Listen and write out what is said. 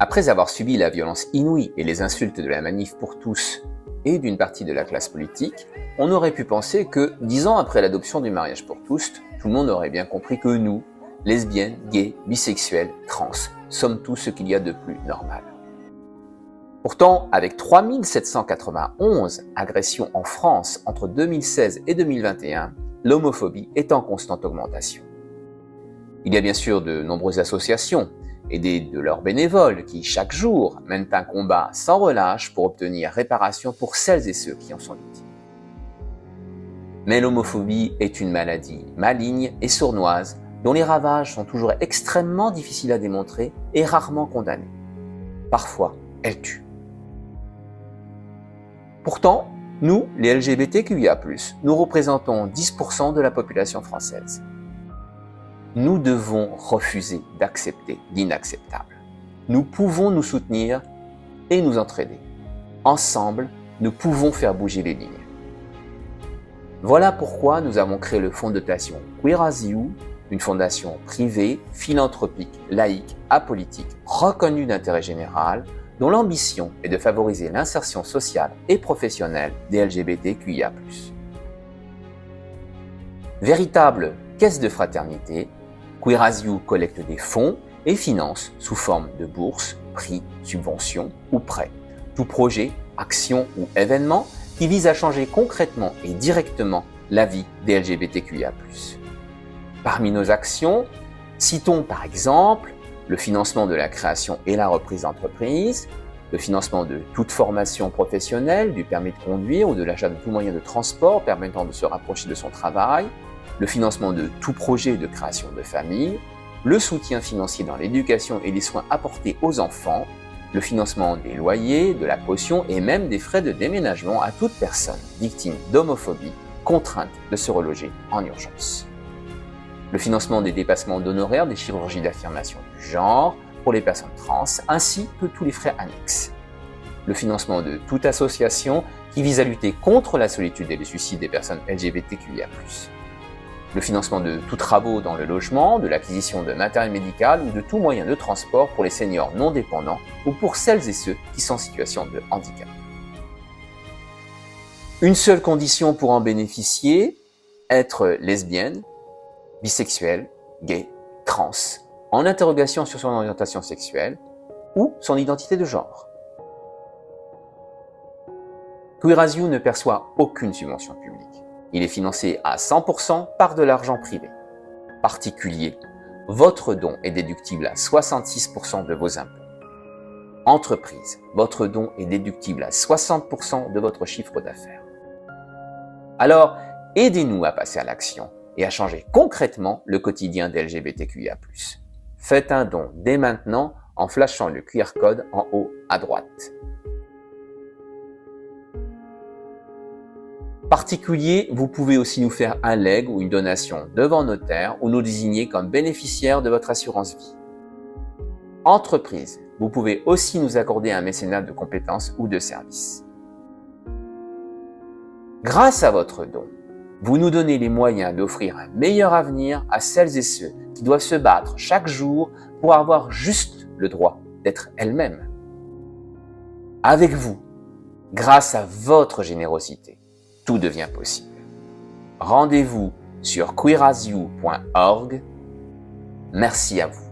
Après avoir subi la violence inouïe et les insultes de la Manif pour tous et d'une partie de la classe politique, on aurait pu penser que, 10 ans après l'adoption du mariage pour tous, tout le monde aurait bien compris que nous, lesbiennes, gays, bisexuels, trans, sommes tous ce qu'il y a de plus normal. Pourtant, avec 3791 agressions en France entre 2016 et 2021, l'homophobie est en constante augmentation. Il y a bien sûr de nombreuses associations, aidées de leurs bénévoles, qui chaque jour mènent un combat sans relâche pour obtenir réparation pour celles et ceux qui en sont victimes. Mais l'homophobie est une maladie maligne et sournoise dont les ravages sont toujours extrêmement difficiles à démontrer et rarement condamnés. Parfois, elle tue. Pourtant, nous, les LGBTQIA+, nous représentons 10% de la population française. Nous devons refuser d'accepter l'inacceptable. Nous pouvons nous soutenir et nous entraider. Ensemble, nous pouvons faire bouger les lignes. Voilà pourquoi nous avons créé le fonds de dotation Queer as You, une fondation privée, philanthropique, laïque, apolitique, reconnue d'intérêt général, dont l'ambition est de favoriser l'insertion sociale et professionnelle des LGBTQIA+. Véritable caisse de fraternité, Queer as You collecte des fonds et finance sous forme de bourses, prix, subventions ou prêts tout projet, action ou événement qui vise à changer concrètement et directement la vie des LGBTQIA+. Parmi nos actions, citons par exemple le financement de la création et la reprise d'entreprise, le financement de toute formation professionnelle, du permis de conduire ou de l'achat de tout moyen de transport permettant de se rapprocher de son travail, le financement de tout projet de création de famille, le soutien financier dans l'éducation et les soins apportés aux enfants, le financement des loyers, de la caution et même des frais de déménagement à toute personne victime d'homophobie contrainte de se reloger en urgence. Le financement des dépassements d'honoraires des chirurgies d'affirmation du genre pour les personnes trans, ainsi que tous les frais annexes. Le financement de toute association qui vise à lutter contre la solitude et le suicide des personnes LGBTQIA+. Le financement de tous travaux dans le logement, de l'acquisition de matériel médical ou de tout moyen de transport pour les seniors non dépendants ou pour celles et ceux qui sont en situation de handicap. Une seule condition pour en bénéficier, être lesbienne, bisexuelle, gay, trans, en interrogation sur son orientation sexuelle ou son identité de genre. Queer as You ne perçoit aucune subvention publique. Il est financé à 100% par de l'argent privé. Particulier, votre don est déductible à 66% de vos impôts. Entreprise, votre don est déductible à 60% de votre chiffre d'affaires. Alors, aidez-nous à passer à l'action et à changer concrètement le quotidien des LGBTQIA+. Faites un don dès maintenant en flashant le QR code en haut à droite. Particulier, vous pouvez aussi nous faire un leg ou une donation devant notaire ou nous désigner comme bénéficiaire de votre assurance vie. Entreprise, vous pouvez aussi nous accorder un mécénat de compétences ou de services. Grâce à votre don, vous nous donnez les moyens d'offrir un meilleur avenir à celles et ceux qui doivent se battre chaque jour pour avoir juste le droit d'être elles-mêmes. Avec vous, grâce à votre générosité, tout devient possible. Rendez-vous sur queerasyou.org. Merci à vous.